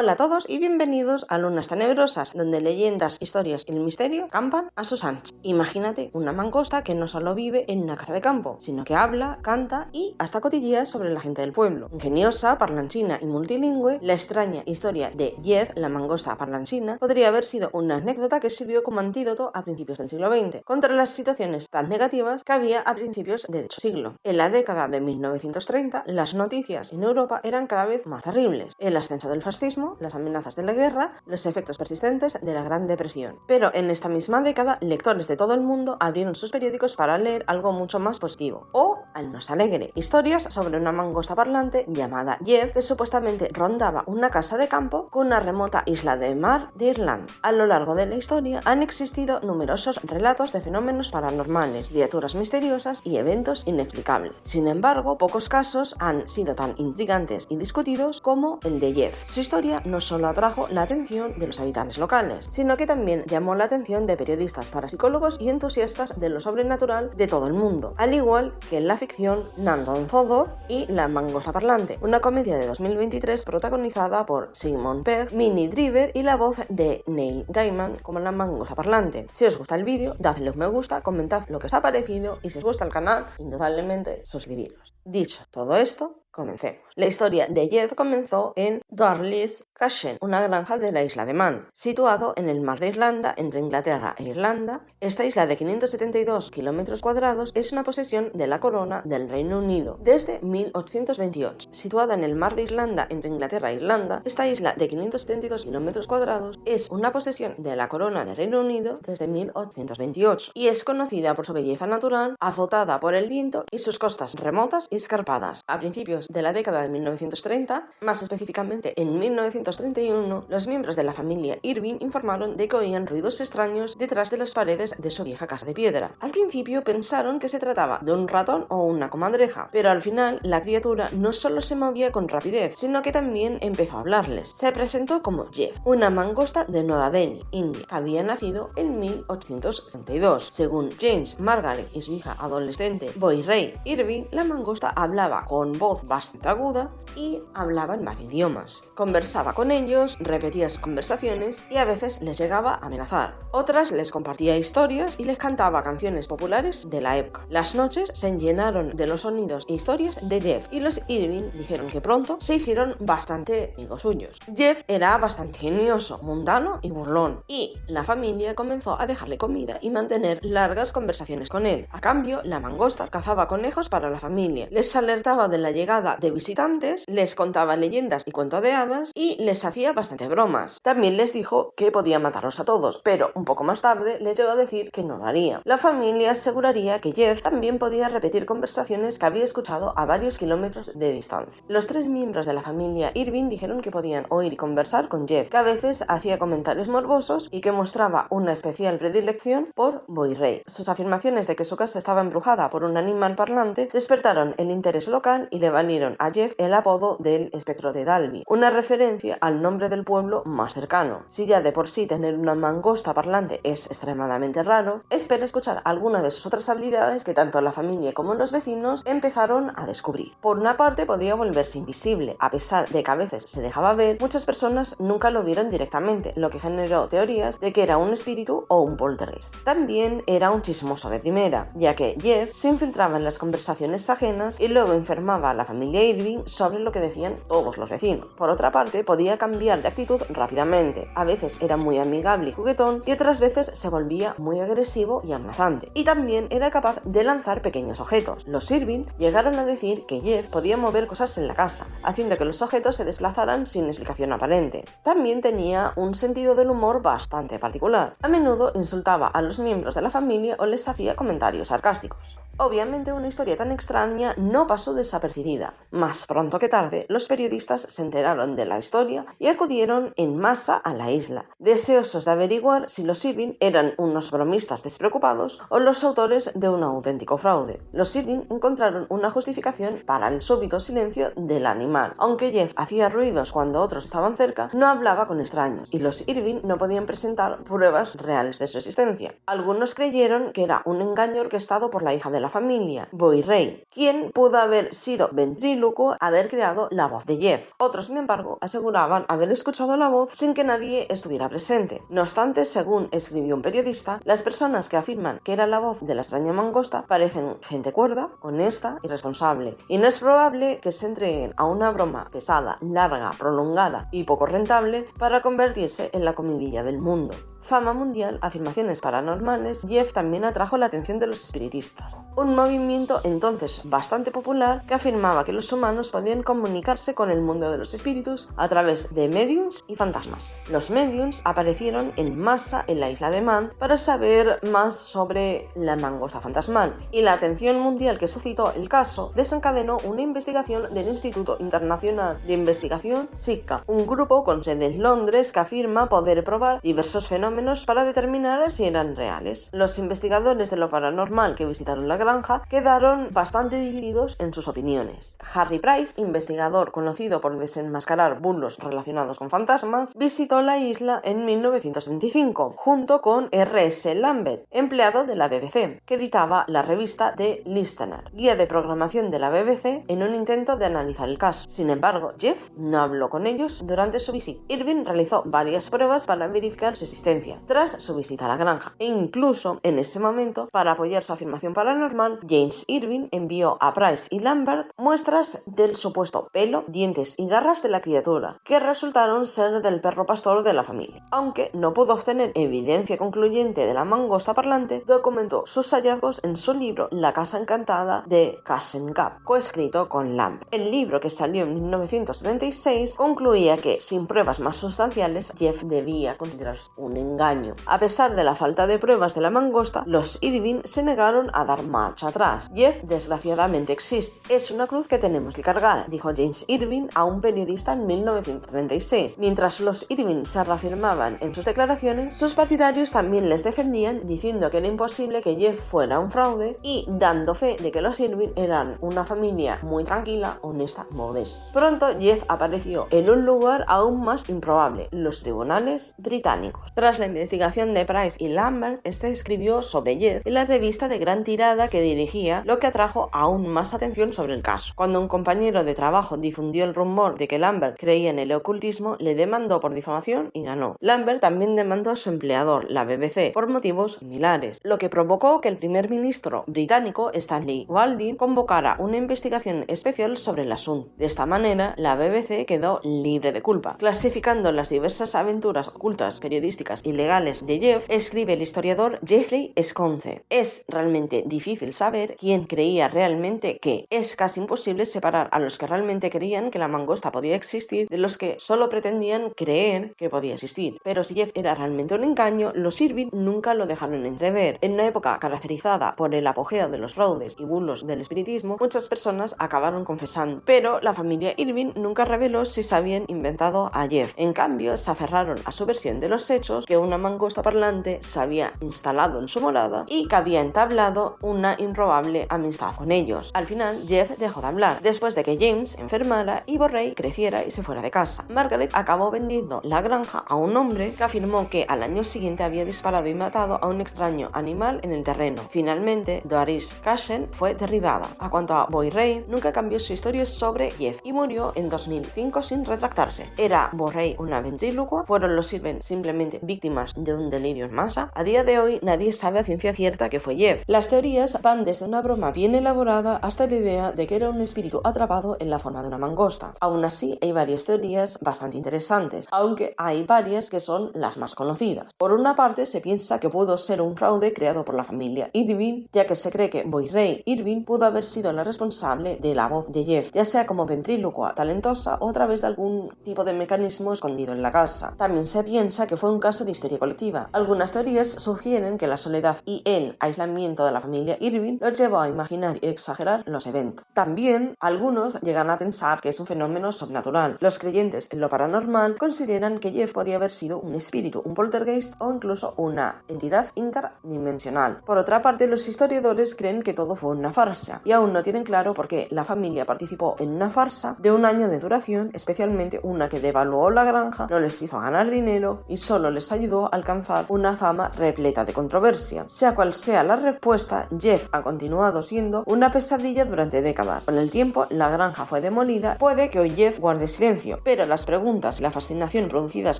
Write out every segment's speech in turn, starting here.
Hola a todos y bienvenidos a Lunas Tenebrosas, donde leyendas, historias y el misterio campan a sus anchas. Imagínate una mangosta que no solo vive en una casa de campo, sino que habla, canta y hasta cotillea sobre la gente del pueblo. Ingeniosa, parlanchina y multilingüe, la extraña historia de Jeff, la mangosta parlanchina, podría haber sido una anécdota que sirvió como antídoto a principios del siglo XX, contra las situaciones tan negativas que había a principios de dicho siglo. En la década de 1930, las noticias en Europa eran cada vez más terribles. El ascenso del fascismo, las amenazas de la guerra, los efectos persistentes de la Gran Depresión. Pero en esta misma década, lectores de todo el mundo abrieron sus periódicos para leer algo mucho más positivo, o, al menos alegre, historias sobre una mangosta parlante llamada Jeff que supuestamente rondaba una casa de campo con una remota isla de mar de Irlanda. A lo largo de la historia han existido numerosos relatos de fenómenos paranormales, criaturas misteriosas y eventos inexplicables. Sin embargo, pocos casos han sido tan intrigantes y discutidos como el de Jeff. Su historia no solo atrajo la atención de los habitantes locales, sino que también llamó la atención de periodistas, parapsicólogos y entusiastas de lo sobrenatural de todo el mundo, al igual que en la ficción Nando and Fodor y La mangosta parlante, una comedia de 2023 protagonizada por Simon Pegg, Minnie Driver y la voz de Neil Gaiman como la mangosta parlante. Si os gusta el vídeo, dadle un me gusta, comentad lo que os ha parecido y si os gusta el canal, indudablemente suscribiros. Dicho todo esto, comencemos. La historia de Jeff comenzó en Darlis Cashen, una granja de la isla de Man, situado en el mar de Irlanda, entre Inglaterra e Irlanda. Esta isla de 572 kilómetros cuadrados es una posesión de la corona del Reino Unido desde 1828. Situada en el mar de Irlanda, entre Inglaterra e Irlanda, esta isla de 572 kilómetros cuadrados es una posesión de la corona del Reino Unido desde 1828 y es conocida por su belleza natural, azotada por el viento y sus costas remotas y escarpadas. A principios de la década de 1930, más específicamente en 1931, los miembros de la familia Irving informaron de que oían ruidos extraños detrás de las paredes de su vieja casa de piedra. Al principio pensaron que se trataba de un ratón o una comadreja, pero al final la criatura no solo se movía con rapidez, sino que también empezó a hablarles. Se presentó como Jeff, una mangosta de Nueva Delhi, India, que había nacido en 1832. Según James Margaret y su hija adolescente Boy Ray Irving, la mangosta hablaba con voz bastante aguda y hablaba en varios idiomas. Conversaba con ellos, repetía sus conversaciones y a veces les llegaba a amenazar. Otras les compartía historias y les cantaba canciones populares de la época. Las noches se llenaron de los sonidos e historias de Jeff y los Irving dijeron que pronto se hicieron bastante amigos suyos. Jeff era bastante ingenioso, mundano y burlón, y la familia comenzó a dejarle comida y mantener largas conversaciones con él. A cambio, la mangosta cazaba conejos para la familia, les alertaba de la llegada de visitantes, les contaba leyendas y cuentos de hadas y les hacía bastante bromas. También les dijo que podía matarlos a todos, pero un poco más tarde les llegó a decir que no lo haría. La familia aseguraría que Jeff también podía repetir conversaciones que había escuchado a varios kilómetros de distancia. Los tres miembros de la familia Irving dijeron que podían oír y conversar con Jeff, que a veces hacía comentarios morbosos y que mostraba una especial predilección por Boy Ray. Sus afirmaciones de que su casa estaba embrujada por un animal parlante despertaron el interés local y le valieron a Jeff el apodo del espectro de Dalby, una referencia al nombre del pueblo más cercano. Si ya de por sí tener una mangosta parlante es extremadamente raro, espera escuchar alguna de sus otras habilidades que tanto la familia como los vecinos empezaron a descubrir. Por una parte, podía volverse invisible. A pesar de que a veces se dejaba ver, muchas personas nunca lo vieron directamente, lo que generó teorías de que era un espíritu o un poltergeist. También era un chismoso de primera, ya que Jeff se infiltraba en las conversaciones ajenas y luego enfermaba a la familia Irving sobre lo que decían todos los vecinos. Por otra parte, podía cambiar de actitud rápidamente. A veces era muy amigable y juguetón y otras veces se volvía muy agresivo y amenazante. Y también era capaz de lanzar pequeños objetos. Los Irving llegaron a decir que Jeff podía mover cosas en la casa, haciendo que los objetos se desplazaran sin explicación aparente. También tenía un sentido del humor bastante particular. A menudo insultaba a los miembros de la familia o les hacía comentarios sarcásticos. Obviamente una historia tan extraña no pasó desapercibida. Más pronto que tarde, los periodistas se enteraron de la historia y acudieron en masa a la isla, deseosos de averiguar si los Irving eran unos bromistas despreocupados o los autores de un auténtico fraude. Los Irving encontraron una justificación para el súbito silencio del animal. Aunque Jeff hacía ruidos cuando otros estaban cerca, no hablaba con extraños y los Irving no podían presentar pruebas reales de su existencia. Algunos creyeron que era un engaño orquestado por la hija de la familia, Boy Ray, quien pudo haber sido ventrílocuo haber creado la voz de Jeff. Otros, sin embargo, aseguraban haber escuchado la voz sin que nadie estuviera presente. No obstante, según escribió un periodista, las personas que afirman que era la voz de la extraña mangosta parecen gente cuerda, honesta y responsable, y no es probable que se entreguen a una broma pesada, larga, prolongada y poco rentable para convertirse en la comidilla del mundo. Fama mundial, afirmaciones paranormales, Jeff también atrajo la atención de los espiritistas, un movimiento entonces bastante popular que afirmaba que los humanos podían comunicarse con el mundo de los espíritus a través de mediums y fantasmas. Los mediums aparecieron en masa en la isla de Man para saber más sobre la mangosta fantasmal, y la atención mundial que suscitó el caso desencadenó una investigación del Instituto Internacional de Investigación SICA, un grupo con sede en Londres que afirma poder probar diversos fenómenos para determinar si eran reales. Los investigadores de lo paranormal que visitaron la granja quedaron bastante divididos en sus opiniones. Harry Price, investigador conocido por desenmascarar bulos relacionados con fantasmas, visitó la isla en 1925 junto con R.S. Lambert, empleado de la BBC, que editaba la revista The Listener, guía de programación de la BBC, en un intento de analizar el caso. Sin embargo, Jeff no habló con ellos durante su visita. Irving realizó varias pruebas para verificar su existencia tras su visita a la granja, e incluso en ese momento, para apoyar su afirmación paranormal, James Irving envió a Price y Lambert muestras del supuesto pelo, dientes y garras de la criatura, que resultaron ser del perro pastor de la familia. Aunque no pudo obtener evidencia concluyente de la mangosta parlante, documentó sus hallazgos en su libro La casa encantada de Castle Gap, coescrito con Lambert. El libro, que salió en 1936, concluía que, sin pruebas más sustanciales, Jeff debía considerarse un engaño. A pesar de la falta de pruebas de la mangosta, los Irving se negaron a dar marcha atrás. Jeff desgraciadamente existe. Es una cruz que tenemos que cargar, dijo James Irving a un periodista en 1936. Mientras los Irving se reafirmaban en sus declaraciones, sus partidarios también les defendían, diciendo que era imposible que Jeff fuera un fraude y dando fe de que los Irving eran una familia muy tranquila, honesta, modesta. Pronto Jeff apareció en un lugar aún más improbable: los tribunales británicos. Tras la investigación de Price y Lambert, escribió sobre Jeff en la revista de gran tirada que dirigía, lo que atrajo aún más atención sobre el caso. Cuando un compañero de trabajo difundió el rumor de que Lambert creía en el ocultismo, le demandó por difamación y ganó. Lambert también demandó a su empleador, la BBC, por motivos similares, lo que provocó que el primer ministro británico, Stanley Walding, convocara una investigación especial sobre el asunto. De esta manera, la BBC quedó libre de culpa. Clasificando las diversas aventuras ocultas, periodísticas y legales de Jeff, escribe el historiador Jeffrey Sconce: es realmente difícil saber quién creía realmente qué. Es casi imposible separar a los que realmente creían que la mangosta podía existir de los que solo pretendían creer que podía existir. Pero si Jeff era realmente un engaño, los Irving nunca lo dejaron entrever. En una época caracterizada por el apogeo de los fraudes y bulos del espiritismo, muchas personas acabaron confesando, pero la familia Irving nunca reveló si se habían inventado a Jeff. En cambio, se aferraron a su versión de los hechos, que una mangosta parlante se había instalado en su morada y que había entablado una improbable amistad con ellos. Al final, Jeff dejó de hablar, después de que James enfermara y Borrey creciera y se fuera de casa. Margaret acabó vendiendo la granja a un hombre que afirmó que al año siguiente había disparado y matado a un extraño animal en el terreno. Finalmente, Doris Cashen fue derribada. A cuanto a Borrey, nunca cambió su historia sobre Jeff y murió en 2005 sin retractarse. ¿Era Borrey una ventrílocua? ¿Fueron los Irving simplemente víctimas de un delirio en masa? A día de hoy nadie sabe a ciencia cierta que fue Jeff. Las teorías van desde una broma bien elaborada hasta la idea de que era un espíritu atrapado en la forma de una mangosta. Aún así, hay varias teorías bastante interesantes, aunque hay varias que son las más conocidas. Por una parte, se piensa que pudo ser un fraude creado por la familia Irving, ya que se cree que Borrey Irving pudo haber sido la responsable de la voz de Jeff, ya sea como ventrílocua talentosa o a través de algún tipo de mecanismo escondido en la casa. También se piensa que fue un caso de histeria colectiva. Algunas teorías sugieren que la soledad y el aislamiento de la familia Irving los llevó a imaginar y exagerar los eventos. También algunos llegan a pensar que es un fenómeno sobrenatural. Los creyentes en lo paranormal consideran que Jeff podía haber sido un espíritu, un poltergeist o incluso una entidad interdimensional. Por otra parte, los historiadores creen que todo fue una farsa y aún no tienen claro por qué la familia participó en una farsa de un año de duración, especialmente una que devaluó la granja, no les hizo ganar dinero y solo les ayudó ayudó a alcanzar una fama repleta de controversia. Sea cual sea la respuesta, Jeff ha continuado siendo una pesadilla durante décadas. Con el tiempo, la granja fue demolida. Puede que hoy Jeff guarde silencio, pero las preguntas y la fascinación producidas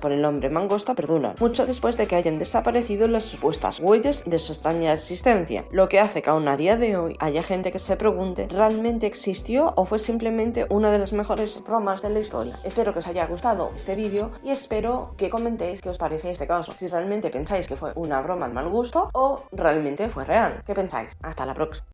por el hombre mangosta perduran, mucho después de que hayan desaparecido las supuestas huellas de su extraña existencia, lo que hace que aún a día de hoy haya gente que se pregunte, ¿realmente existió o fue simplemente una de las mejores bromas de la historia? Espero que os haya gustado este vídeo y espero que comentéis qué os parece este caso, si realmente pensáis que fue una broma de mal gusto o realmente fue real. ¿Qué pensáis? Hasta la próxima.